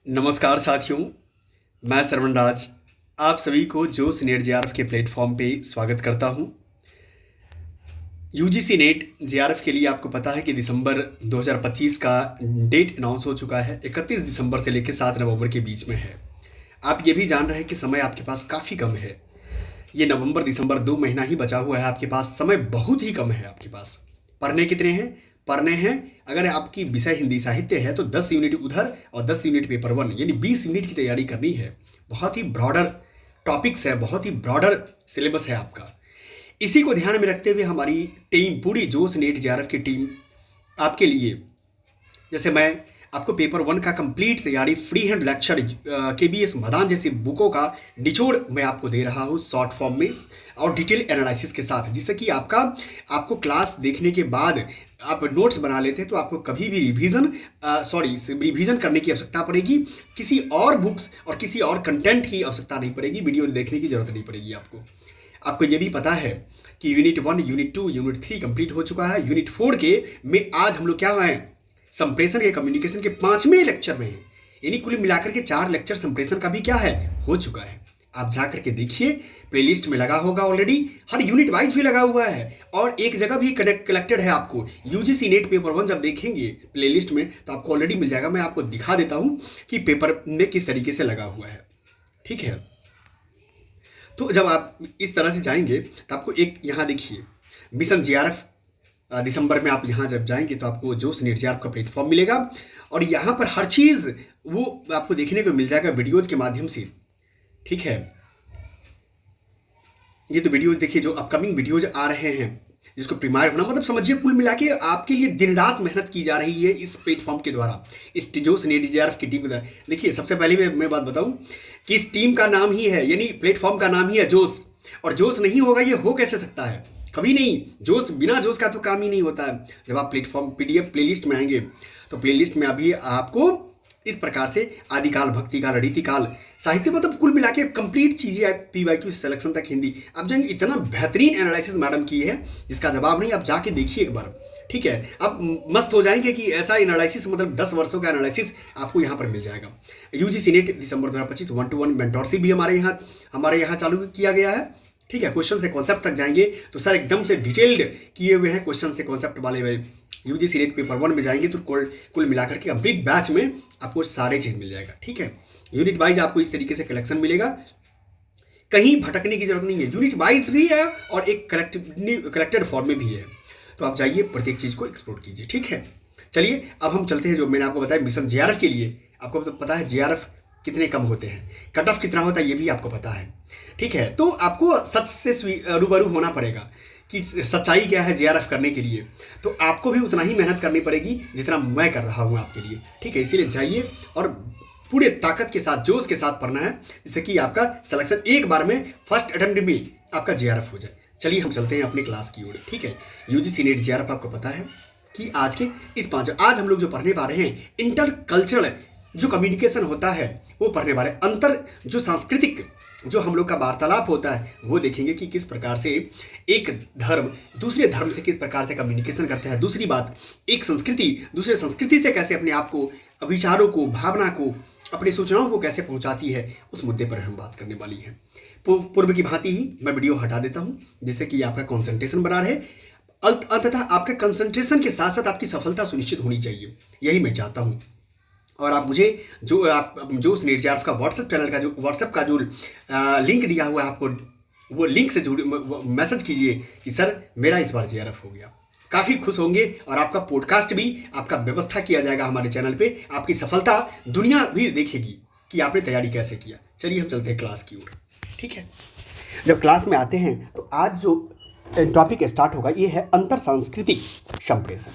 नमस्कार साथियों, मैं सरवण राज आप सभी को जोश नेट जेआरएफ के प्लेटफॉर्म पे स्वागत करता हूं। यूजीसी नेट जेआरएफ के लिए आपको पता है कि दिसंबर 2025 का डेट अनाउंस हो चुका है। 31 दिसंबर से लेकर 7 नवंबर के बीच में है। आप ये भी जान रहे हैं कि समय आपके पास काफ़ी कम है। ये नवंबर दिसंबर 2 महीना ही बचा हुआ है आपके पास, समय बहुत ही कम है आपके पास। पढ़ने कितने हैं? पढ़ने हैं, अगर आपकी विषय हिंदी साहित्य है तो 10 यूनिट उधर और 10 यूनिट पेपर वन, यानी 20 यूनिट की तैयारी करनी है। बहुत ही ब्रॉडर टॉपिक्स है, बहुत ही ब्रॉडर सिलेबस है आपका। इसी को ध्यान में रखते हुए हमारी टीम, पूरी जोश नेट जेआरएफ की टीम आपके लिए, जैसे मैं आपको पेपर वन का कंप्लीट तैयारी free hand lecture KBS Madan जैसी बुकों का निचोड़ मैं आपको दे रहा हूँ शॉर्ट फॉर्म में और डिटेल एनालिसिस के साथ, जिससे कि आपको क्लास देखने के बाद आप नोट्स बना लेते हैं तो आपको कभी भी रिवीजन करने की आवश्यकता पड़ेगी। किसी और बुक्स और किसी और कंटेंट की आवश्यकता नहीं पड़ेगी, वीडियो देखने की जरूरत नहीं पड़ेगी आपको ये भी पता है कि यूनिट 1, यूनिट 2, यूनिट 3 कंप्लीट हो चुका है। यूनिट 4 के में आज हम लोग क्या हुआ है, संप्रेषण के कम्युनिकेशन के 5वें लेक्चर में है, यानी कुल मिलाकर के 4 लेक्चर संप्रेषण का भी क्या है, हो चुका है। आप जाकर के देखिए, प्लेलिस्ट में लगा होगा ऑलरेडी, हर यूनिट वाइज भी लगा हुआ है और एक जगह भी कलेक्टेड है। आपको यूजीसी नेट पेपर वन जब देखेंगे प्लेलिस्ट में तो आपको ऑलरेडी मिल जाएगा। मैं आपको दिखा देता हूं कि पेपर में किस तरीके से लगा हुआ है, ठीक है। तो जब आप इस तरह से जाएंगे तो आपको एक यहाँ देखिए मिशन जेआरएफ दिसंबर में आप यहाँ जब जाएंगे तो आपको जोश नेट जेआरएफ का प्लेटफॉर्म मिलेगा और यहाँ पर हर चीज़ वो आपको देखने को मिल जाएगा वीडियोज के माध्यम से, ठीक है। ये तो वीडियोज देखिए, जो अपकमिंग वीडियोज आ रहे हैं, जिसको प्रीमियर होना मतलब समझिए कुल मिला के आपके लिए दिन रात मेहनत की जा रही है इस प्लेटफॉर्म के द्वारा, इस जोश नेट जेआरएफ की टीम के द्वारा। देखिए, सबसे पहले मैं बात बताऊं कि इस टीम का नाम ही है, यानी प्लेटफॉर्म का नाम ही है जोश, और जोश नहीं होगा ये हो कैसे सकता है, कभी नहीं। जोश, बिना जोश का तो काम ही नहीं होता है। जब आप प्लेटफॉर्म पीडीएफ प्लेलिस्ट में आएंगे तो प्लेलिस्ट में अभी आपको इस प्रकार से आदिकाल, भक्तिकाल, रीतिकाल, साहित्य, मतलब कुल मिला के कंप्लीट चीजें पीवाईक्यू सिलेक्शन तक हिंदी आप जाएंगे। इतना बेहतरीन एनालिसिस मैडम की है जिसका जवाब नहीं, आप जाके देखिए एक बार, ठीक है। आप मस्त हो जाएंगे कि ऐसा एनालिसिस, मतलब 10 वर्षों का एनालिसिस आपको यहाँ पर मिल जाएगा। यूजीसी नेट दिसंबर 2025 1-to-1 मेंटोरशिप भी हमारे यहाँ चालू किया गया है, ठीक है। क्वेश्चन से कॉन्सेप्ट तक जाएंगे तो सर एकदम से डिटेल्ड किए हुए हैं क्वेश्चन से कॉन्सेप्ट वाले हुए। यूजीसी नेट पेपर वन में जाएंगे तो कुल मिलाकर के कंप्लीट बैच में आपको सारे चीज़ मिल जाएगा, ठीक है। यूनिट वाइज आपको इस तरीके से कलेक्शन मिलेगा, कहीं भटकने की जरूरत नहीं है। यूनिट वाइज भी है और एक कलेक्टेड फॉर्म में भी है, तो आप जाइए प्रत्येक चीज़ को एक्सप्लोर कीजिए, ठीक है। चलिए अब हम चलते हैं, जो मैंने आपको बताया मिशन जेआरएफ के लिए। आपको तो पता है जेआरएफ कितने कम होते हैं, कट ऑफ कितना होता है ये भी आपको पता है, ठीक है। तो आपको सच से रूबरू होना पड़ेगा कि सच्चाई क्या है जेआरएफ करने के लिए, तो आपको भी उतना ही मेहनत करनी पड़ेगी जितना मैं कर रहा हूँ आपके लिए, ठीक है। इसीलिए जाइए और पूरे ताकत के साथ, जोश के साथ पढ़ना है, जिससे कि आपका सिलेक्शन एक बार में फर्स्ट अटेम्प्ट में आपका जेआरएफ हो जाए। चलिए हम चलते हैं अपनी क्लास की ओर, ठीक है। यूजीसी नेट जेआरएफ आपको पता है कि आज हम लोग जो पढ़ने पा रहे हैं, इंटर कल्चरल जो कम्युनिकेशन होता है वो पढ़ने वाले, अंतर जो सांस्कृतिक जो हम लोग का वार्तालाप होता है वो देखेंगे कि किस प्रकार से एक धर्म दूसरे धर्म से किस प्रकार से कम्युनिकेशन करता है। दूसरी बात, एक संस्कृति दूसरे संस्कृति से कैसे अपने आप को, विचारों को, भावना को, अपनी सूचनाओं को कैसे पहुंचाती है, उस मुद्दे पर हम बात करने वाली है। पूर्व की भांति ही मैं वीडियो हटा देता हूं जिससे कि आपका कंसंट्रेशन बना रहे। अंततः आपके कंसंट्रेशन के साथ साथ आपकी सफलता सुनिश्चित होनी चाहिए, यही मैं चाहता हूं। और आप मुझे जो नेट जेआरएफ का व्हाट्सएप का जो लिंक दिया हुआ है आपको, वो लिंक से जुड़ मैसेज कीजिए कि सर मेरा इस बार जेआरएफ हो गया। काफ़ी खुश होंगे और आपका पॉडकास्ट भी आपका व्यवस्था किया जाएगा हमारे चैनल पे। आपकी सफलता दुनिया भी देखेगी कि आपने तैयारी कैसे किया। चलिए हम चलते हैं क्लास की ओर, ठीक है। जब क्लास में आते हैं तो आज जो टॉपिक स्टार्ट होगा ये है अंतर सांस्कृतिक संप्रेषण।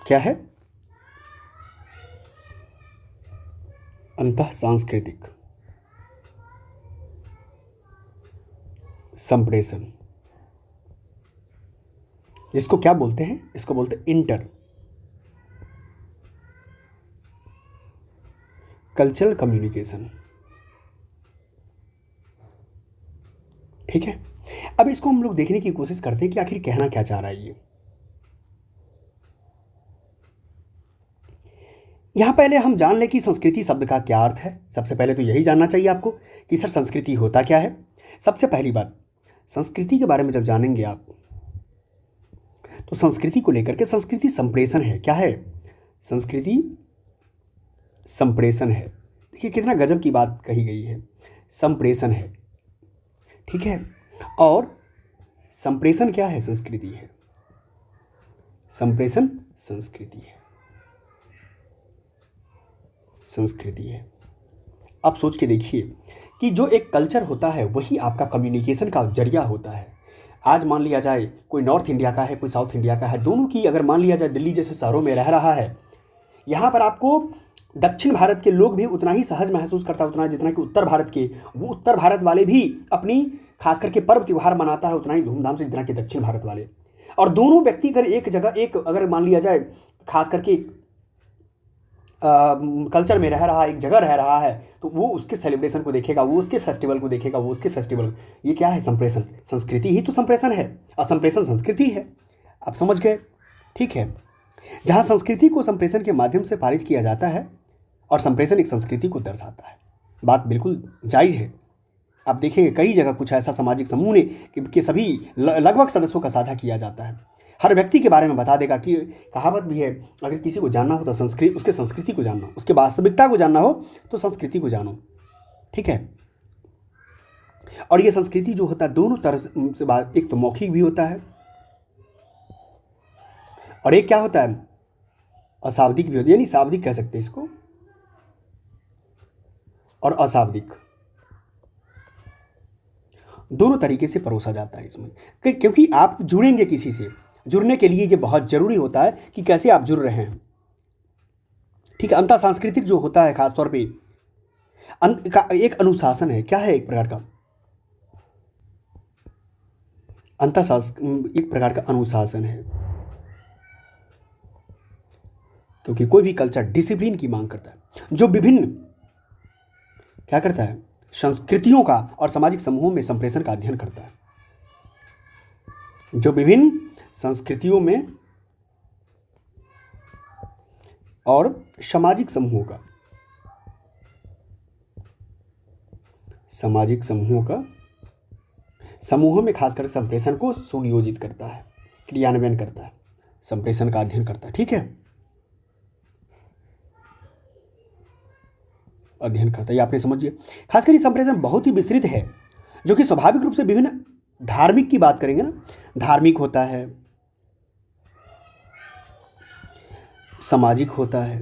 क्या है? अंतः सांस्कृतिक संप्रेषण, जिसको क्या बोलते हैं? इसको बोलते हैं इंटर कल्चरल कम्युनिकेशन, ठीक है। अब इसको हम लोग देखने की कोशिश करते हैं कि आखिर कहना क्या चाह रहा है ये। यहाँ पहले हम जान लें कि संस्कृति शब्द का क्या अर्थ है। सबसे पहले तो यही जानना चाहिए आपको कि सर संस्कृति होता क्या है। सबसे पहली बात, संस्कृति के बारे में जब जानेंगे आप तो संस्कृति को लेकर के, संस्कृति संप्रेषण है। क्या है? संस्कृति संप्रेषण है। देखिए कितना गजब की बात कही गई है, संप्रेषण है, ठीक है। और संप्रेषण क्या है? संस्कृति है। संप्रेषण संस्कृति है, संस्कृति है। आप सोच के देखिए कि जो एक कल्चर होता है वही आपका कम्युनिकेशन का जरिया होता है। आज मान लिया जाए कोई नॉर्थ इंडिया का है, कोई साउथ इंडिया का है, दोनों की अगर मान लिया जाए दिल्ली जैसे शहरों में रह रहा है, यहाँ पर आपको दक्षिण भारत के लोग भी उतना ही सहज महसूस करता है उतना जितना कि उत्तर भारत के, वो उत्तर भारत वाले भी अपनी खास करके पर्व त्यौहार मनाता है उतना ही धूमधाम से जितना कि दक्षिण भारत वाले। और दोनों व्यक्ति अगर एक जगह, एक अगर मान लिया जाए खास करके कल्चर में रह रहा है, एक जगह रह रहा है, तो वो उसके सेलिब्रेशन को देखेगा, वो उसके फेस्टिवल को देखेगा, वो उसके फेस्टिवल। ये क्या है? संप्रेषण। संस्कृति ही तो संप्रेषण है और संप्रेषण संस्कृति है। आप समझ गए? ठीक है। जहाँ संस्कृति को संप्रेषण के माध्यम से पारित किया जाता है और संप्रेषण एक संस्कृति को दर्शाता है, बात बिल्कुल जायज़ है। आप देखेंगे कई जगह कुछ ऐसा सामाजिक समूह ने कि सभी लगभग सदस्यों का साझा किया जाता है, हर व्यक्ति के बारे में बता देगा। कि कहावत भी है, अगर किसी को जानना हो तो संस्कृति, उसके संस्कृति को जानना, उसके वास्तविकता को जानना हो तो संस्कृति को जानो, ठीक है। और ये संस्कृति जो होता है दोनों तरह से बात, एक तो मौखिक भी होता है और एक क्या होता है? अशाब्दिक भी होता है, यानी शाब्दिक कह सकते हैं इसको और अशाब्दिक, दोनों तरीके से परोसा जाता है इसमें। क्योंकि आप जुड़ेंगे किसी से, जुड़ने के लिए ये बहुत ज़रूरी होता है कि कैसे आप जुड़ रहे हैं, ठीक है। अंतर सांस्कृतिक जो होता है खासतौर पे का एक अनुशासन है। क्या है? एक प्रकार का एक प्रकार का अनुशासन है, क्योंकि कोई भी कल्चर डिसिप्लिन की मांग करता है, जो विभिन्न क्या करता है? संस्कृतियों का और सामाजिक समूहों में संप्रेषण का अध्ययन करता है, जो विभिन्न संस्कृतियों में और सामाजिक समूहों का, सामाजिक समूहों में खासकर संप्रेषण को सुनियोजित करता है, क्रियान्वयन करता है, संप्रेषण का अध्ययन करता है, ठीक है, अध्ययन करता है। ये आपने समझिए। खासकर ये संप्रेषण बहुत ही विस्तृत है, जो कि स्वाभाविक रूप से विभिन्न धार्मिक की बात करेंगे ना, धार्मिक होता है, सामाजिक होता है,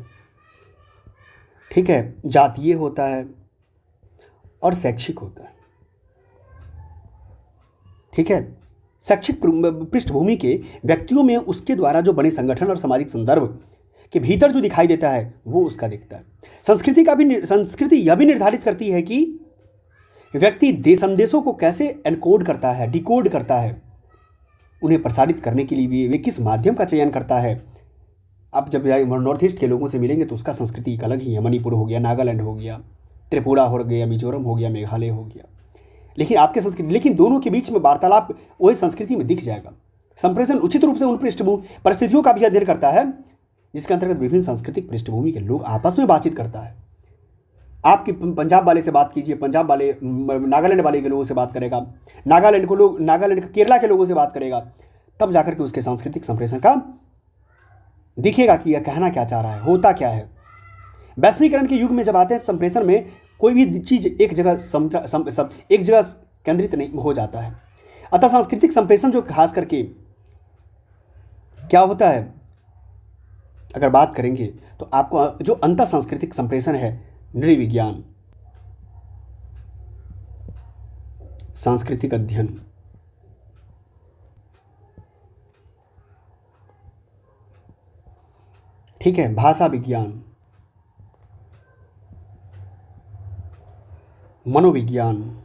ठीक है, जातीय होता है और शैक्षिक होता है, ठीक है। शैक्षिक पृष्ठभूमि के व्यक्तियों में उसके द्वारा जो बने संगठन और सामाजिक संदर्भ के भीतर जो दिखाई देता है वो उसका दिखता है। संस्कृति यह भी निर्धारित करती है कि व्यक्ति संदेशों को कैसे एनकोड करता है, डिकोड करता है, उन्हें प्रसारित करने के लिए भी वे किस माध्यम का चयन करता है। आप जब नॉर्थ ईस्ट के लोगों से मिलेंगे तो उसका संस्कृति एक अलग ही है। मणिपुर हो गया, नागालैंड हो गया, त्रिपुरा हो गया, मिजोरम हो गया, मेघालय हो गया, लेकिन आपके संस्कृति, लेकिन दोनों के बीच में वार्तालाप वही संस्कृति में दिख जाएगा। संप्रेषण उचित रूप से उन परिस्थितियों का भी अध्ययन करता है जिसके अंतर्गत विभिन्न सांस्कृतिक पृष्ठभूमि के लोग आपस में बातचीत करता है। आपकी पंजाब वाले से बात कीजिए, पंजाब वाले नागालैंड वाले के लोगों से बात करेगा, नागालैंड केरला के लोगों से बात करेगा, तब जाकर के उसके सांस्कृतिक संप्रेषण का दिखेगा कि यह कहना क्या चाह रहा है, होता क्या है। वैश्वीकरण के युग में जब आते हैं संप्रेषण में कोई भी चीज़ एक जगह केंद्रित नहीं हो जाता है। अतः सांस्कृतिक संप्रेषण जो खास करके क्या होता है, अगर बात करेंगे तो आपको जो अंतर सांस्कृतिक संप्रेषण है, नृविज्ञान, सांस्कृतिक अध्ययन, ठीक है, भाषा विज्ञान, मनोविज्ञान,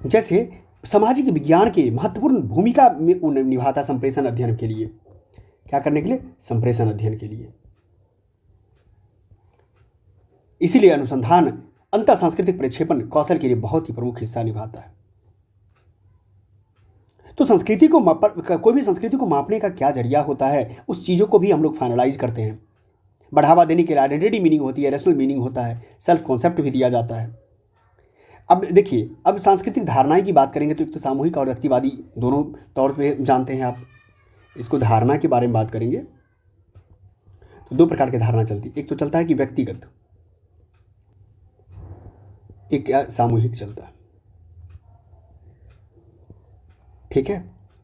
जैसे सामाजिक विज्ञान के महत्वपूर्ण भूमिका में निभाता संप्रेषण अध्ययन के लिए। क्या करने के लिए? संप्रेषण अध्ययन के लिए। इसीलिए अनुसंधान अंतर सांस्कृतिक प्रक्षेपण कौशल के लिए बहुत ही प्रमुख हिस्सा निभाता है। तो संस्कृति को कोई भी संस्कृति को मापने का क्या जरिया होता है, उस चीज़ों को भी हम लोग फाइनलाइज करते हैं। बढ़ावा देने के लिए आइडेंटिटी मीनिंग होती है, रैशनल मीनिंग होता है, सेल्फ कॉन्सेप्ट भी दिया जाता है। अब देखिए, अब सांस्कृतिक धारणाएं की बात करेंगे तो एक तो सामूहिक और व्यक्तिवादी दोनों तौर पे जानते हैं आप। इसको धारणा के बारे में बात करेंगे तो दो प्रकार की धारणा चलती है। एक तो चलता है कि व्यक्तिगत, एक क्या सामूहिक चलता है। ठीक है,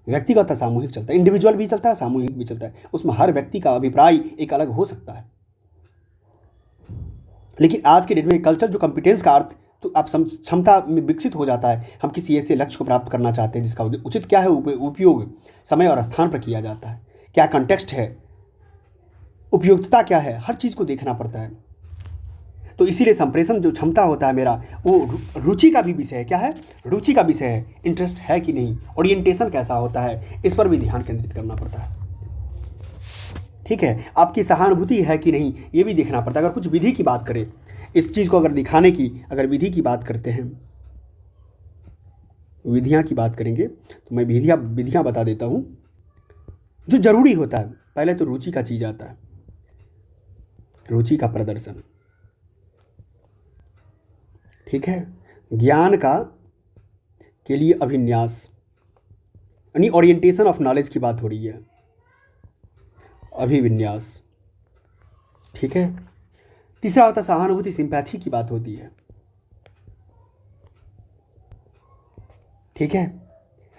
व्यक्तिगत और सामूहिक चलता है, इंडिविजुअल भी चलता है, सामूहिक भी चलता है। उसमें हर व्यक्ति का अभिप्राय एक अलग हो सकता है। लेकिन आज के डेट में कल्चर जो कॉम्पिटेंस का अर्थ तो आप क्षमता में विकसित हो जाता है। हम किसी ऐसे लक्ष्य को प्राप्त करना चाहते हैं जिसका उचित क्या है उपयोग समय और स्थान पर किया जाता है, क्या कंटेक्स्ट है, उपयुक्तता क्या है, हर चीज़ को देखना पड़ता है। तो इसीलिए संप्रेषण जो क्षमता होता है मेरा, वो रुचि का भी विषय है। क्या है? रुचि का विषय है। इंटरेस्ट है कि नहीं, ओरिएंटेशन कैसा होता है, इस पर भी ध्यान केंद्रित करना पड़ता है। ठीक है, आपकी सहानुभूति है कि नहीं, ये भी देखना पड़ता है। अगर कुछ विधि की बात करें, इस चीज़ को अगर दिखाने की, अगर विधि की बात करते हैं, विधियाँ की बात करेंगे तो मैं विधियाँ बता देता हूँ जो जरूरी होता है। पहले तो रुचि का चीज़ आता है, रुचि का प्रदर्शन। ठीक है, ज्ञान का के लिए अभिन्यास, यानी ओरिएंटेशन ऑफ नॉलेज की बात हो रही है, अभिविन्यास। ठीक है, तीसरा होता है सहानुभूति, सिंपैथी की बात होती है। ठीक है,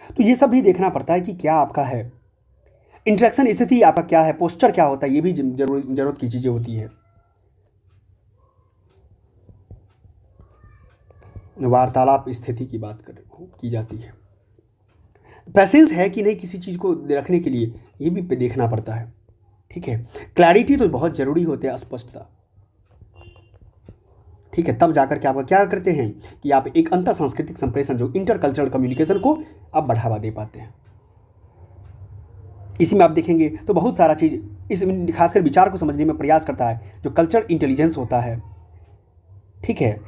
तो ये सब भी देखना पड़ता है कि क्या आपका है, इंटरेक्शन स्थिति आपका क्या है, पोस्चर क्या होता है, ये भी जरूरत की चीज़ें होती है। वार्तालाप स्थिति की बात की जाती है। पैसेंस है कि नहीं किसी चीज़ को रखने के लिए, ये भी देखना पड़ता है। ठीक है, क्लैरिटी तो बहुत ज़रूरी होती है, स्पष्टता। ठीक है, तब जाकर के आप क्या करते हैं कि आप एक अंतर सांस्कृतिक संप्रेषण जो इंटरकल्चरल कम्युनिकेशन को आप बढ़ावा दे पाते हैं। इसी में आप देखेंगे तो बहुत सारा चीज़ इसमें खासकर विचार को समझने में प्रयास करता है, जो कल्चर इंटेलिजेंस होता है। ठीक है,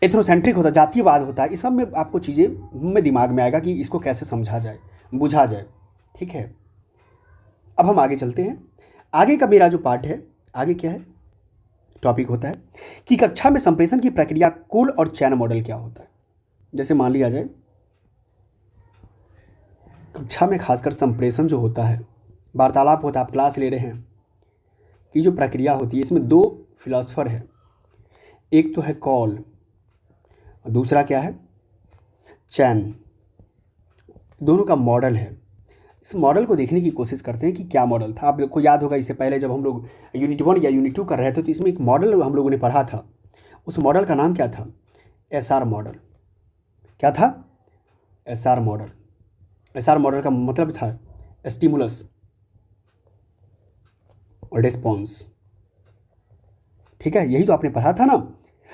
एथनोसेंट्रिक होता है, जातीयवाद होता है। इस सब में आपको चीज़ें में दिमाग में आएगा कि इसको कैसे समझा जाए, बुझा जाए। ठीक है, अब हम आगे चलते हैं। आगे का मेरा जो पार्ट है, आगे क्या है, टॉपिक होता है कि कक्षा में संप्रेषण की प्रक्रिया कुल और चैन मॉडल क्या होता है। जैसे मान लिया जाए कक्षा में खासकर संप्रेषण जो होता है, वार्तालाप होता है, आप क्लास ले रहे हैं, कि जो प्रक्रिया होती है इसमें दो फिलॉसफर है। एक तो है कॉल और दूसरा क्या है, चैन। दोनों का मॉडल है। इस मॉडल को देखने की कोशिश करते हैं कि क्या मॉडल था। आप लोग को याद होगा इससे पहले जब हम लोग यूनिट 1 या यूनिट 2 कर रहे थे तो इसमें एक मॉडल हम लोगों ने पढ़ा था। उस मॉडल का नाम क्या था? SR model. क्या था? SR model. एसआर मॉडल का मतलब था स्टिमुलस और रिस्पॉन्स। ठीक है, यही तो आपने पढ़ा था ना।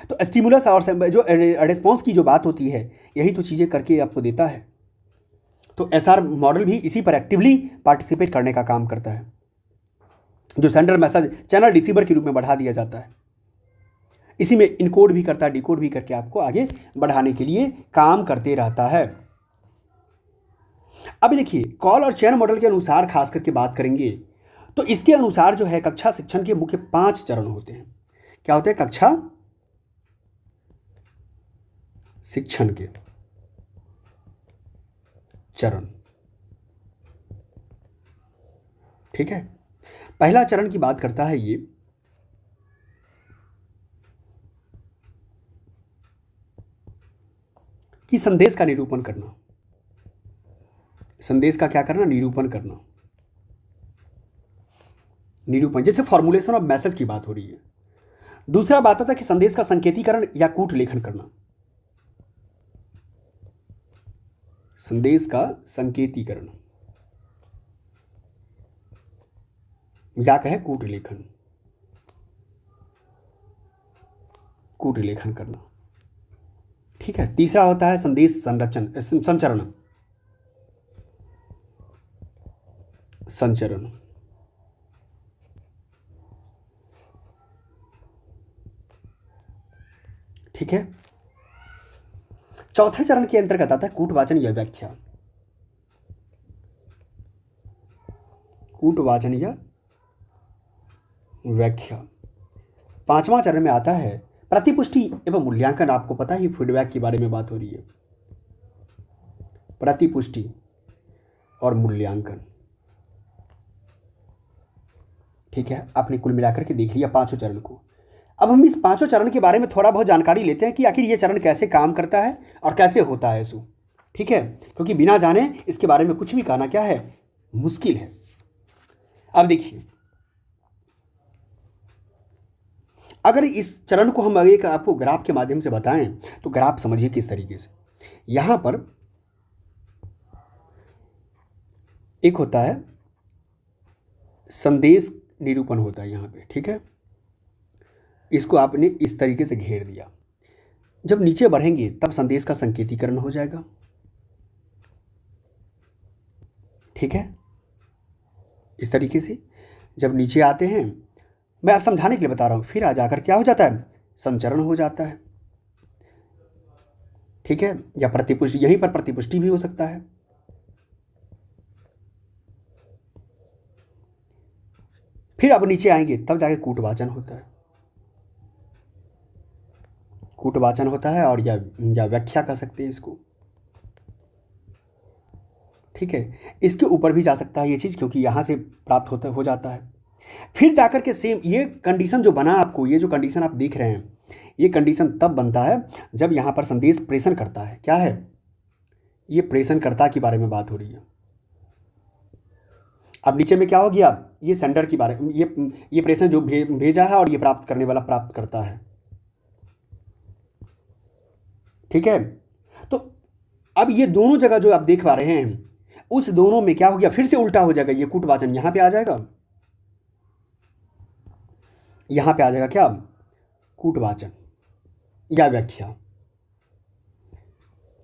तो स्टिमुलस और जो रिस्पॉन्स की जो बात होती है, यही तो चीज़ें करके आपको देता है। तो एसआर मॉडल भी इसी पर एक्टिवली पार्टिसिपेट करने का काम करता है, जो सेंडर मैसेज चैनल रिसीवर के रूप में बढ़ा दिया जाता है। इसी में इनकोड भी करता है, डिकोड भी करके आपको आगे बढ़ाने के लिए काम करते रहता है। अब देखिए, कॉल और चैन मॉडल के अनुसार खास करके बात करेंगे तो इसके अनुसार जो है कक्षा शिक्षण के मुख्य 5 चरण होते हैं। क्या होते हैं? कक्षा शिक्षण के चरण। ठीक है, पहला चरण की बात करता है ये कि संदेश का निरूपण करना। संदेश का क्या करना? निरूपण करना। निरूपण, जैसे फॉर्मुलेशन ऑफ मैसेज की बात हो रही है। दूसरा बात आता है कि संदेश का संकेतीकरण या कूट लेखन करना। संदेश का संकेतीकरण या कहे कूट लेखन, कूट लेखन करना। ठीक है, तीसरा होता है संदेश संचरण। संचरण। ठीक है, चौथे चरण के अंतर्गत आता है कूटवाचन या व्याख्या। कूटवाचन या व्याख्या। पांचवां चरण में आता है प्रतिपुष्टि एवं मूल्यांकन। आपको पता ही फीडबैक के बारे में बात हो रही है, प्रतिपुष्टि और मूल्यांकन। ठीक है, आपने कुल मिलाकर के देख लिया पांचों चरण को। अब हम इस पांचों चरण के बारे में थोड़ा बहुत जानकारी लेते हैं कि आखिर ये चरण कैसे काम करता है और कैसे होता है सो। ठीक है, क्योंकि बिना जाने इसके बारे में कुछ भी कहना क्या है, मुश्किल है। अब देखिए, अगर इस चरण को हम एक आपको ग्राफ के माध्यम से बताएं तो ग्राफ समझिए किस तरीके से। यहां पर एक होता है संदेश निरूपण होता है यहां पे। ठीक है, इसको आपने इस तरीके से घेर दिया। जब नीचे बढ़ेंगे तब संदेश का संकेतीकरण हो जाएगा। ठीक है, इस तरीके से जब नीचे आते हैं, मैं आप समझाने के लिए बता रहा हूं, फिर आ जाकर क्या हो जाता है, संचरण हो जाता है। ठीक है, या प्रतिपुष्टि, यहीं पर प्रतिपुष्टि भी हो सकता है। फिर अब नीचे आएंगे तब जाके कूटवाचन होता है, कूटवाचन होता है, और या व्याख्या कर सकते हैं इसको। ठीक है, इसके ऊपर भी जा सकता है ये चीज़, क्योंकि यहाँ से प्राप्त होता हो जाता है। फिर जाकर के सेम ये कंडीशन जो बना आपको, ये जो कंडीशन आप देख रहे हैं, ये कंडीशन तब बनता है जब यहाँ पर संदेश प्रेषण करता है। क्या है, ये प्रेषणकर्ता के बारे में बात हो रही है। अब नीचे में क्या हो गया, ये सेंडर की बारे, ये प्रेषण जो भेजा है, और ये प्राप्त करने वाला प्राप्त करता है। ठीक है, तो अब ये दोनों जगह जो आप देख पा रहे हैं, उस दोनों में क्या हो गया, फिर से उल्टा हो जाएगा। ये कूटवाचन यहां पे आ जाएगा, यहां पे आ जाएगा क्या, कूटवाचन या व्याख्या।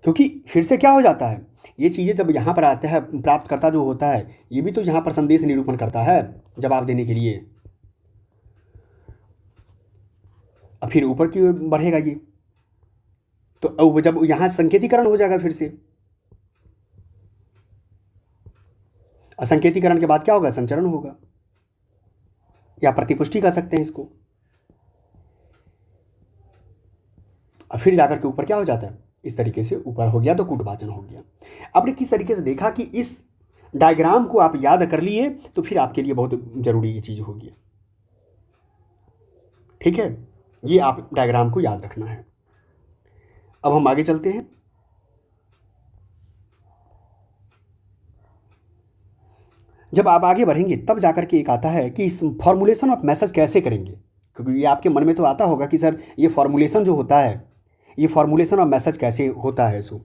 क्योंकि फिर से क्या हो जाता है, ये चीज़ें जब यहाँ पर आते हैं, प्राप्तकर्ता जो होता है ये भी तो यहाँ पर संदेश निरूपण करता है जवाब देने के लिए। अब फिर ऊपर की ओर बढ़ेगा ये, तो अब जब यहाँ संकेतीकरण हो जाएगा फिर से, और संकेतीकरण के बाद क्या होगा, संचरण होगा, या प्रतिपुष्टि कर सकते हैं इसको। और फिर जाकर के ऊपर क्या हो जाता है, इस तरीके से ऊपर हो गया तो कूटवाचन हो गया। आपने किस तरीके से देखा कि इस डायग्राम को आप याद कर लिए तो फिर आपके लिए बहुत जरूरी ये चीज़ होगी। ठीक है, ये आप डायग्राम को याद रखना है। अब हम आगे चलते हैं। जब आप आगे बढ़ेंगे तब जाकर के एक आता है कि इस फॉर्मुलेशन ऑफ मैसेज कैसे करेंगे, क्योंकि ये आपके मन में तो आता होगा कि सर ये फॉर्मुलेशन जो होता है, ये फॉर्मुलेशन ऑफ मैसेज कैसे होता है। सो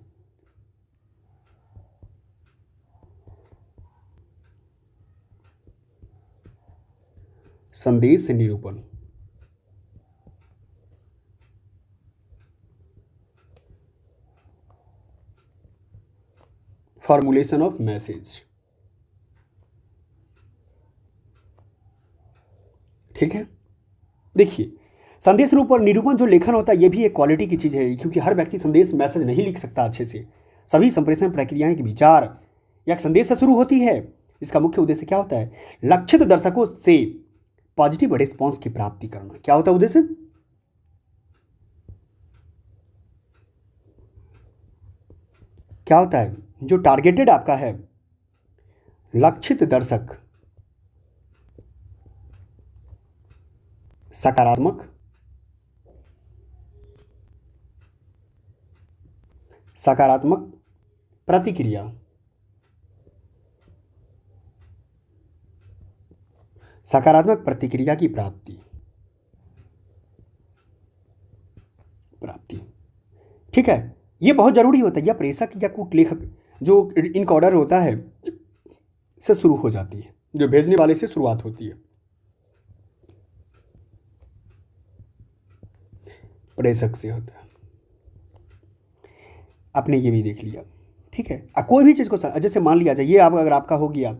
संदेश निरूपण, फॉर्मुलेशन ऑफ मैसेज। ठीक है, देखिए संदेश रूप और निरूपण जो लेखन होता है ये भी एक क्वालिटी की चीज़ है, क्योंकि हर व्यक्ति संदेश मैसेज नहीं लिख सकता अच्छे से। सभी संप्रेषण प्रक्रियाएं के विचार या संदेश से शुरू होती है। इसका मुख्य उद्देश्य क्या होता है, लक्षित दर्शकों से पॉजिटिव रिस्पॉन्स की प्राप्ति करना। क्या होता है उद्देश्य, क्या होता है, जो टारगेटेड आपका है, लक्षित दर्शक सकारात्मक, सकारात्मक प्रतिक्रिया, सकारात्मक प्रतिक्रिया की प्राप्ति। ठीक है, ये बहुत जरूरी होता है। यह प्रेषक या कूट लेखक जो इनकोडर होता है से शुरू हो जाती है, जो भेजने वाले से शुरुआत होती है, प्रेषक से होता है। आपने ये भी देख लिया। ठीक है, कोई भी चीज़ को जैसे मान लिया जाए, ये आप अगर आपका हो गया,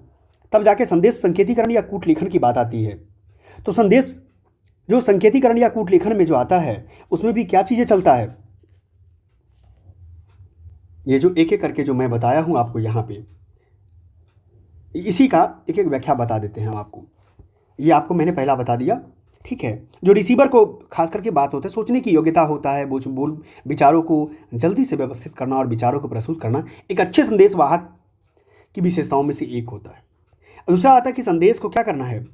तब जाके संदेश संकेतीकरण या कूट लेखन की बात आती है। तो संदेश जो संकेतीकरण या कूट लेखन में जो आता है, उसमें भी क्या चीज़ें चलता है, ये जो एक एक करके जो मैं बताया हूं आपको यहाँ पे, इसी का एक एक व्याख्या बता देते हैं हम आपको। ये आपको मैंने पहला बता दिया, ठीक है। जो रिसीवर को खास करके बात होता है, सोचने की योग्यता होता है, बोल विचारों को जल्दी से व्यवस्थित करना और विचारों को प्रस्तुत करना एक अच्छे संदेश वाहक की विशेषताओं में से एक होता है। दूसरा आता है कि संदेश को क्या करना है,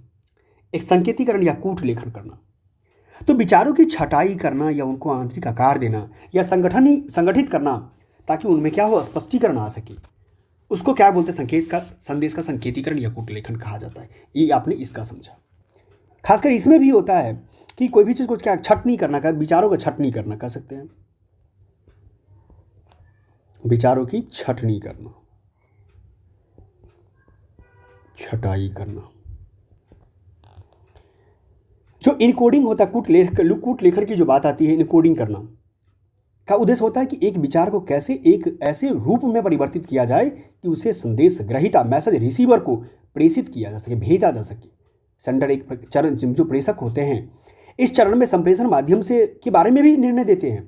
एक संकेतीकरण या कूट लेखन करना। तो विचारों की छटाई करना या उनको आंतरिक आकार देना या संगठित करना ताकि उनमें क्या हो, स्पष्टीकरण आ सके, उसको क्या बोलते हैं, संदेश का संकेतीकरण या कूट लेखन कहा जाता है। ये आपने इसका समझा। खासकर इसमें भी होता है कि कोई भी चीज़ को क्या छट नहीं करना, का विचारों का छट नहीं करना कह सकते हैं, विचारों की छट नहीं करना, छटाई करना। जो इनकोडिंग होता है, कूट लेखन की जो बात आती है, इनकोडिंग करना का उद्देश्य होता है कि एक विचार को कैसे एक ऐसे रूप में परिवर्तित किया जाए कि उसे संदेश ग्रहीता, मैसेज रिसीवर को प्रेषित किया जा सके, भेजा जा सके। सेंडर एक चरण, जो प्रेषक होते हैं, इस चरण में संप्रेषण माध्यम से के बारे में भी निर्णय देते हैं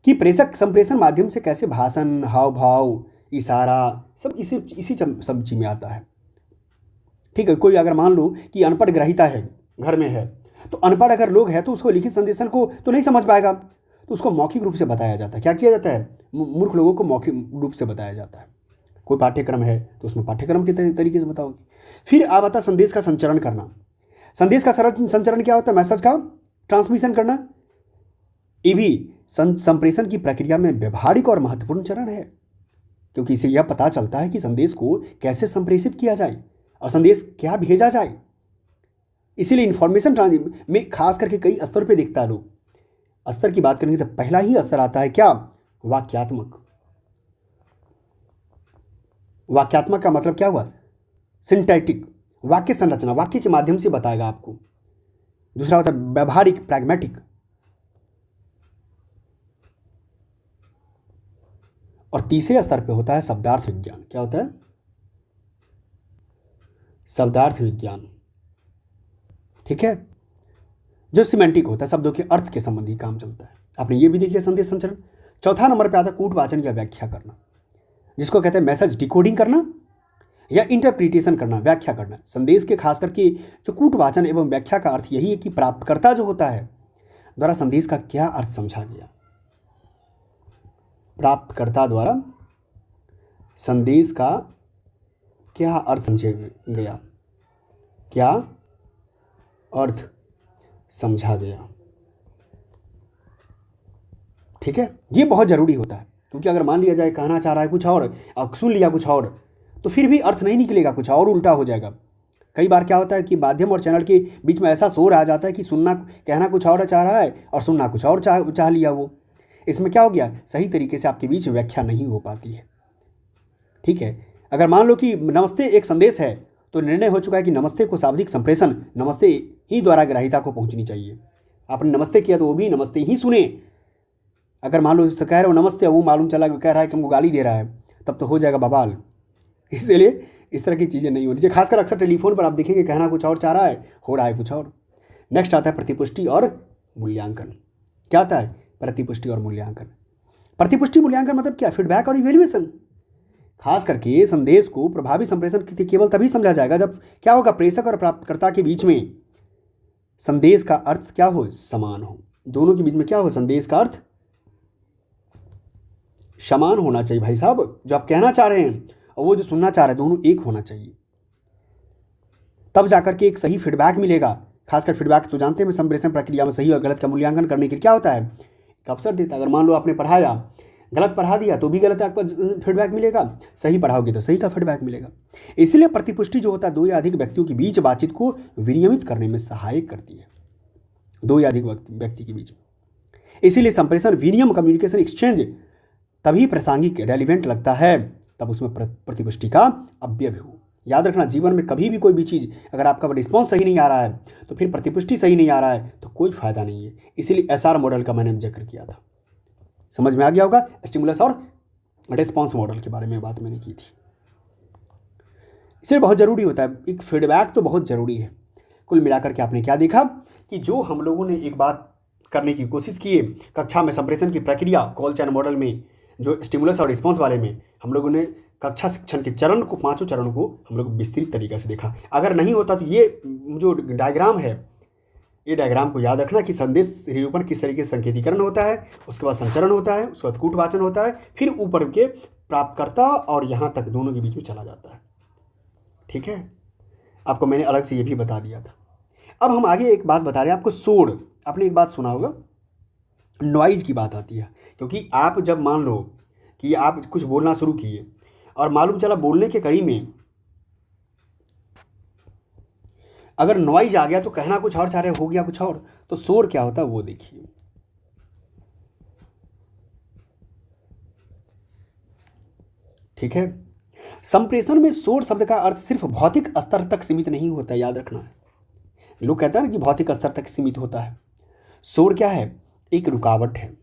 कि प्रेषक संप्रेषण माध्यम से कैसे भाषण, हाव भाव, इशारा सब इसी सब्जी में आता है, ठीक है। कोई अगर मान लो कि अनपढ़ ग्रहीता है, घर में है, तो अनपढ़ अगर लोग हैं तो उसको लिखित संदेशन को तो नहीं समझ पाएगा, तो उसको मौखिक रूप से बताया जाता है। क्या किया जाता है, मूर्ख लोगों को मौखिक रूप से बताया जाता है। कोई पाठ्यक्रम है तो उसमें पाठ्यक्रम के तरीके से बताओगे। फिर आप आता संदेश का संचरण करना। संदेश का संचरण क्या होता है, मैसेज का ट्रांसमिशन करना। ये भी संप्रेषण की प्रक्रिया में व्यवहारिक और महत्वपूर्ण चरण है, क्योंकि इससे यह पता चलता है कि संदेश को कैसे संप्रेषित किया जाए और संदेश क्या भेजा जाए। इसीलिए इंफॉर्मेशन में खास करके कई स्तर पे देखता है लोग। स्तर की बात करेंगे तो पहला ही स्तर आता है क्या, वाक्यात्मक। वाक्यात्मक का मतलब क्या हुआ, सिंटैक्टिक, वाक्य संरचना, वाक्य के माध्यम से बताएगा आपको। दूसरा होता है व्यवहारिक, प्रैग्मेटिक। और तीसरे स्तर पे होता है शब्दार्थ विज्ञान। क्या होता है, शब्दार्थ विज्ञान, ठीक है, जो सिमेंटिक होता है, शब्दों के अर्थ के संबंधी काम चलता है। आपने ये भी देख लिया संदेश संचरण। चौथा नंबर पे आता है कूटवाचन या व्याख्या करना, जिसको कहते हैं मैसेज डिकोडिंग करना या इंटरप्रिटेशन करना, व्याख्या करना। संदेश के खास करके जो कूटवाचन एवं व्याख्या का अर्थ यही है कि प्राप्तकर्ता जो होता है द्वारा संदेश का क्या अर्थ समझा गया, प्राप्तकर्ता द्वारा संदेश का क्या अर्थ समझा गया, क्या अर्थ समझा गया, ठीक है। ये बहुत ज़रूरी होता है, क्योंकि अगर मान लिया जाए कहना चाह रहा है कुछ और सुन लिया कुछ और, तो फिर भी अर्थ नहीं निकलेगा, कुछ और उल्टा हो जाएगा। कई बार क्या होता है कि माध्यम और चैनल के बीच में ऐसा शोर आ जाता है कि कहना कुछ और चाह रहा है और सुनना कुछ और चाह लिया वो। इसमें क्या हो गया, सही तरीके से आपके बीच व्याख्या नहीं हो पाती है, ठीक है। अगर मान लो कि नमस्ते एक संदेश है, तो निर्णय हो चुका है कि नमस्ते को शाब्दिक संप्रेषण नमस्ते ही द्वारा ग्राहिता को पहुंचनी चाहिए। आपने नमस्ते किया तो वो भी नमस्ते ही सुने। अगर मान लो कह रहे हो नमस्ते, वो मालूम चला कह रहा है कि हमको गाली दे रहा है, तब तो हो जाएगा बवाल। इसलिए इस तरह की चीज़ें नहीं होनी चाहिए। खासकर अक्सर टेलीफोन पर आप देखेंगे कहना कुछ और चाह रहा है, हो रहा है कुछ और। नेक्स्ट आता है प्रतिपुष्टि और मूल्यांकन। क्या आता है, प्रतिपुष्टि और मूल्यांकन। प्रतिपुष्टि मूल्यांकन मतलब क्या, फीडबैक और इवेल्युएशन। खास करके संदेश को प्रभावी संप्रेषण केवल तभी समझा जाएगा जब क्या होगा, प्रेषक और प्राप्तकर्ता के बीच में संदेश का अर्थ क्या हो, समान हो। दोनों के बीच में क्या हो, संदेश का अर्थ समान होना चाहिए भाई साहब। जो आप कहना चाह रहे हैं और वो जो सुनना चाह रहे हैं, दोनों एक होना चाहिए, तब जाकर के एक सही फीडबैक मिलेगा। खासकर फीडबैक तो जानते हैं संप्रेषण प्रक्रिया में सही और गलत का मूल्यांकन करने के लिए क्या होता है, एक अवसर देता है। अगर मान लो आपने पढ़ाया, गलत पढ़ा दिया तो भी गलत आपका फीडबैक मिलेगा, सही पढ़ाओगे तो सही का फीडबैक मिलेगा। इसलिए प्रतिपुष्टि जो होता है दो या अधिक व्यक्तियों के बीच बातचीत को विनियमित करने में सहायक करती है, दो या अधिक व्यक्ति के बीच में। इसीलिए संप्रेषण विनियम, कम्युनिकेशन एक्सचेंज तभी प्रासंगिक, रेलिवेंट लगता है तब उसमें प्रतिपुष्टि का अव्यय हो। याद रखना, जीवन में कभी भी कोई भी चीज़ अगर आपका रिस्पॉन्स सही नहीं आ रहा है तो फिर प्रतिपुष्टि सही नहीं आ रहा है तो कोई फायदा नहीं है। इसीलिए एसआर मॉडल का मैंने जिक्र किया था, समझ में आ गया होगा। स्टिमुलस और रिस्पॉन्स मॉडल के बारे में बात मैंने की थी। इसलिए बहुत ज़रूरी होता है, एक फीडबैक तो बहुत ज़रूरी है। कुल मिलाकर के आपने क्या देखा कि जो हम लोगों ने एक बात करने की कोशिश की है कक्षा में, संप्रेषण की प्रक्रिया कॉल चैन मॉडल में, जो स्टिमुलस और रिस्पॉन्स वाले में हम लोगों ने कक्षा शिक्षण के चरण को, 5 चरणों को हम लोग विस्तृत तरीके से देखा। अगर नहीं होता तो ये जो डायग्राम है, ये डायग्राम को याद रखना कि संदेश निरूपण किस तरीके से संकेतीकरण होता है, उसके बाद संचरण होता है, उसके बाद कूटवाचन होता है, फिर ऊपर के प्राप्तकर्ता और यहाँ तक दोनों के बीच में चला जाता है। ठीक है, आपको मैंने अलग से ये भी बता दिया था। अब हम आगे एक बात बता रहे हैं आपको, शोर। आपने एक बात सुना होगा, नॉइज की बात आती है, क्योंकि आप जब मान लो कि आप कुछ बोलना शुरू किए और मालूम चला बोलने के कड़ी में अगर नॉइज आ गया तो कहना कुछ और चाह रहे हो गया कुछ और, तो शोर क्या होता है वो देखिए। ठीक है, संप्रेषण में शोर शब्द का अर्थ सिर्फ भौतिक स्तर तक सीमित नहीं होता, याद रखना है। लोग कहते हैं ना कि भौतिक स्तर तक सीमित होता है। शोर क्या है? एक रुकावट है।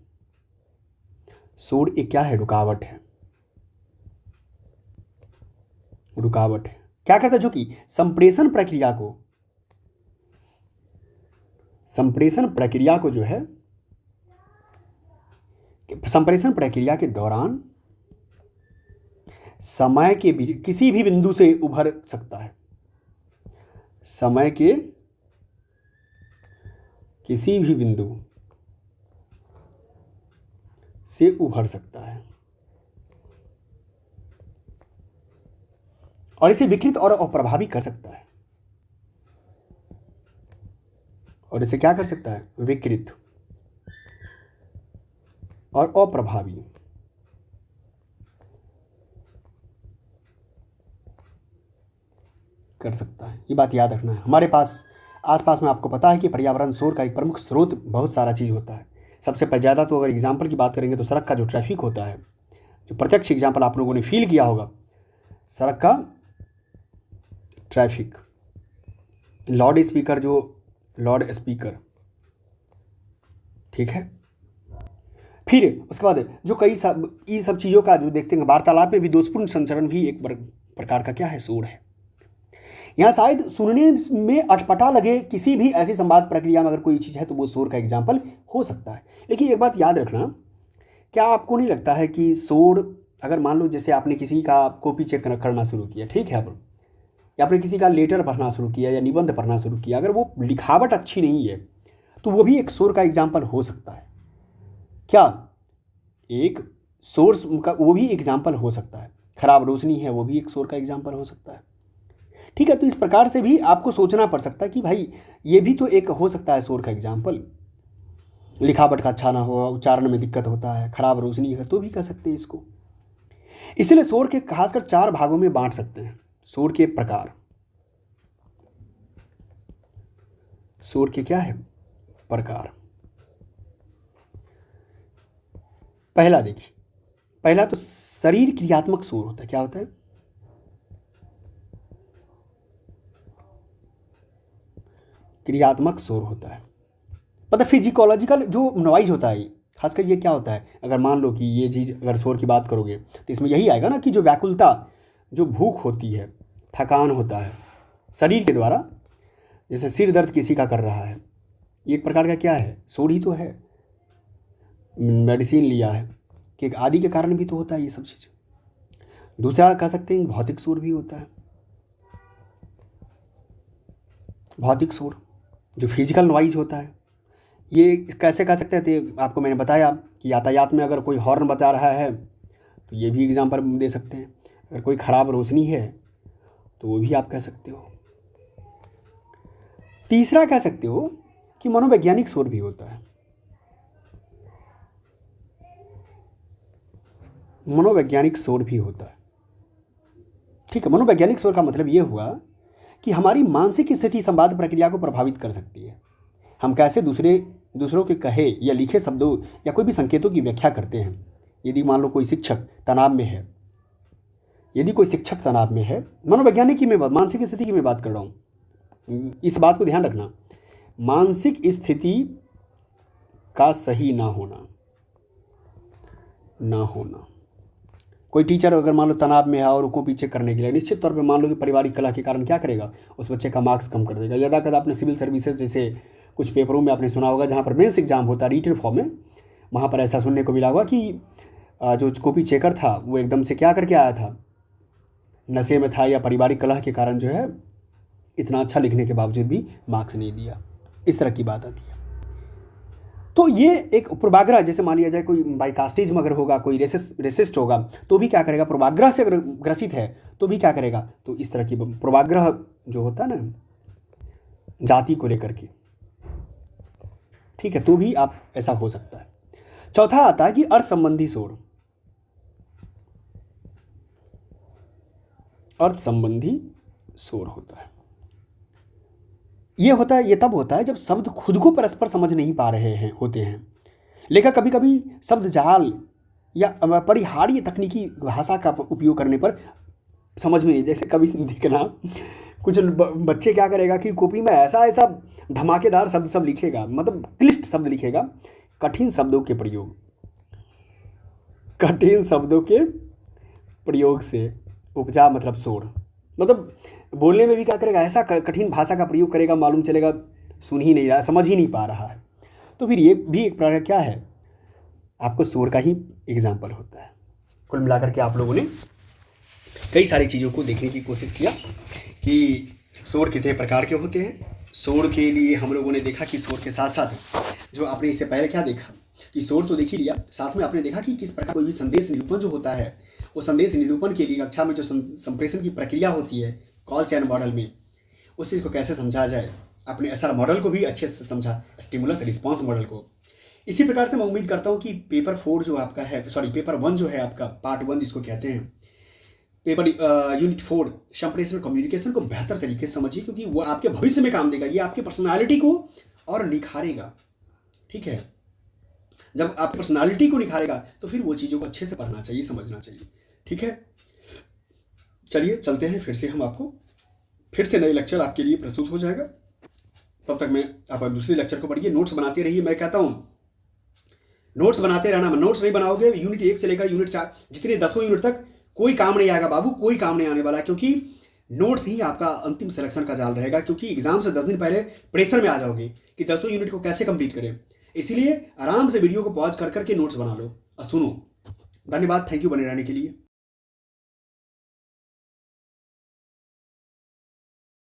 शोर एक क्या है? रुकावट है। रुकावट है। क्या करता है? जो कि संप्रेषण प्रक्रिया को जो है, संप्रेषण प्रक्रिया के दौरान समय के किसी भी बिंदु से उभर सकता है। समय के किसी भी बिंदु से उभर सकता है और इसे विकृत और अप्रभावी कर सकता है। और इसे क्या कर सकता है? विकृत और अप्रभावी कर सकता है। ये बात याद रखना है। हमारे पास आसपास में आपको पता है कि पर्यावरण शोर का एक प्रमुख स्रोत बहुत सारा चीज़ होता है। सबसे ज़्यादा तो अगर एग्जाम्पल की बात करेंगे तो सड़क का जो ट्रैफिक होता है, जो प्रत्यक्ष एग्जाम्पल आप लोगों ने फील किया होगा, सड़क का ट्रैफिक, लाउड स्पीकर, ठीक है। फिर उसके बाद जो कई ये सब चीज़ों का जो देखते हैं, वार्तालाप में भी दोषपूर्ण संचरण भी एक प्रकार का क्या है? शोर है। यहाँ शायद सुनने में अटपटा लगे किसी भी ऐसी संवाद प्रक्रिया में अगर कोई चीज़ है तो वो शोर का एग्जाम्पल हो सकता है। लेकिन एक बात याद रखना, क्या आपको नहीं लगता है कि शोर, अगर मान लो जैसे आपने किसी का कॉपी चेक करना शुरू किया, ठीक है, अब या आपने किसी का लेटर पढ़ना शुरू किया या निबंध पढ़ना शुरू किया, अगर वो लिखावट अच्छी नहीं है तो वो भी एक शोर का एग्जाम्पल हो सकता है। क्या एक सोर्स का वो भी एग्जाम्पल हो सकता है? खराब रोशनी है, वो भी एक शोर का एग्जाम्पल हो सकता है। ठीक है, तो इस प्रकार से भी आपको सोचना पड़ सकता है कि भाई ये भी तो एक हो सकता है शोर का एग्जाम्पल। लिखावट का अच्छा ना हो, उच्चारण में दिक्कत होता है, खराब रोशनी है, तो भी कह सकते हैं इसको। इसलिए शोर के खासकर 4 भागों में बांट सकते हैं। शोर के प्रकार, शोर के क्या है? प्रकार। पहला देखिए, पहला तो शरीर क्रियात्मक शोर होता है। क्या होता है? क्रियात्मक शोर होता है, मतलब फिजिकोलॉजिकल जो नॉइज होता है। खासकर ये क्या होता है, अगर मान लो कि ये चीज़ अगर शोर की बात करोगे तो इसमें यही आएगा ना कि जो व्याकुलता, जो भूख होती है, थकान होता है शरीर के द्वारा, जैसे सिर दर्द किसी का कर रहा है, ये एक प्रकार का क्या है? शोर ही तो है। मेडिसिन लिया है कि आदि के कारण भी तो होता है ये सब चीज़। दूसरा कह सकते हैं भौतिक शोर भी होता है। भौतिक शोर जो फिजिकल नॉइज होता है, ये कैसे कह सकते हैं? तो आपको मैंने बताया कि यातायात में अगर कोई हॉर्न बजा रहा है तो ये भी एग्जांपल दे सकते हैं। अगर कोई ख़राब रोशनी है तो वो भी आप कह सकते हो। तीसरा कह सकते हो कि मनोवैज्ञानिक शोर भी होता है। मनोवैज्ञानिक शोर भी होता है, ठीक है। मनोवैज्ञानिक शोर का मतलब ये हुआ कि हमारी मानसिक स्थिति संवाद प्रक्रिया को प्रभावित कर सकती है। हम कैसे दूसरों के कहे या लिखे शब्दों या कोई भी संकेतों की व्याख्या करते हैं। यदि मान लो कोई शिक्षक तनाव में है, मनोवैज्ञानिक की मैं बात, मानसिक स्थिति की मैं बात कर रहा हूँ। इस बात को ध्यान रखना, मानसिक स्थिति का सही ना होना। कोई टीचर अगर मान लो तनाव में है और कॉपी चेक करने के लिए, निश्चित तौर पे मान लो कि पारिवारिक कलह के कारण क्या करेगा, उस बच्चे का मार्क्स कम कर देगा। यदा कदा आपने सिविल सर्विसेज जैसे कुछ पेपरों में आपने सुना होगा जहाँ पर मेंस एग्जाम होता है रिटन फॉर्म में, वहाँ पर ऐसा सुनने को मिला होगा कि जो कॉपी चेकर था वो एकदम से क्या करके आया था नशे में था या पारिवारिक कलह के कारण जो है इतना अच्छा लिखने के बावजूद भी मार्क्स नहीं दिया, इस तरह की बात आती है। तो ये एक पूर्वाग्रह, जैसे मान लिया जाए कोई बाइकास्टिज्म अगर होगा, कोई रेसिस्ट होगा तो भी क्या करेगा, पूर्वाग्रह से अगर ग्रसित है तो भी क्या करेगा, तो इस तरह की पूर्वाग्रह जो होता है ना जाति को लेकर के, ठीक है, तो भी आप ऐसा हो सकता है। चौथा आता है कि अर्थ संबंधी शोर। अर्थ संबंधी शोर होता है, ये होता है, ये तब होता है जब शब्द खुद को परस्पर समझ नहीं पा रहे हैं होते हैं। लेकिन कभी कभी शब्द जाल या अपरिहार्य तकनीकी भाषा का उपयोग करने पर समझ में नहीं, जैसे कभी देखना कुछ बच्चे क्या करेगा कि कॉपी में ऐसा ऐसा धमाकेदार शब्द सब लिखेगा, मतलब क्लिष्ट शब्द लिखेगा, कठिन शब्दों के प्रयोग, कठिन शब्दों के प्रयोग से उपजा मतलब शोर, मतलब बोलने में भी क्या करेगा, ऐसा कठिन भाषा का प्रयोग करेगा, मालूम चलेगा सुन ही नहीं रहा, समझ ही नहीं पा रहा है। तो फिर ये भी एक प्रकार क्या है, आपको शोर का ही एग्जाम्पल होता है। कुल मिलाकर के आप लोगों ने कई सारी चीज़ों को देखने की कोशिश किया कि शोर कितने प्रकार के होते हैं। शोर के लिए हम लोगों ने देखा कि शोर के साथ साथ जो आपने इससे पहले क्या देखा कि शोर तो देख ही लिया, साथ में आपने देखा कि किस प्रकार कोई भी संदेश निरूपण जो होता है, वो संदेश निरूपण के लिए कक्षा में जो संप्रेषण की प्रक्रिया होती है कॉल चैन मॉडल में, उस चीज़ को कैसे समझा जाए। अपने एसआर मॉडल को भी अच्छे से समझा, स्टिमुलस रिस्पॉन्स मॉडल को। इसी प्रकार से मैं उम्मीद करता हूँ कि पेपर 4 जो आपका है, पेपर 1 जो है आपका, पार्ट 1 जिसको कहते हैं, पेपर यूनिट 4 संप्रेषण कम्युनिकेशन को बेहतर तरीके से समझिए, क्योंकि वो आपके भविष्य में काम देगा, ये आपके पर्सनालिटी को और निखारेगा। ठीक है, जब आप पर्सनालिटी को निखारेगा तो फिर वो चीज़ों को अच्छे से पढ़ना चाहिए, समझना चाहिए। ठीक है, चलिए चलते हैं, फिर से हम आपको फिर से नए लेक्चर आपके लिए प्रस्तुत हो जाएगा। तब तक मैं आप दूसरे लेक्चर को पढ़िए, नोट्स बनाते रहिए। मैं कहता हूँ नोट्स बनाते रहना, नोट्स नहीं बनाओगे यूनिट 1 से लेकर यूनिट 4 जितने 10वें यूनिट तक कोई काम नहीं आएगा बाबू, कोई काम नहीं आने वाला, क्योंकि नोट्स ही आपका अंतिम सिलेक्शन का जाल रहेगा। क्योंकि एग्जाम से 10 दिन पहले प्रेशर में आ जाओगे कि 10वें यूनिट को कैसे कंप्लीट करें। इसीलिए आराम से वीडियो को पॉज कर करके नोट्स बना लो और सुनो। धन्यवाद, थैंक यू बने रहने के लिए।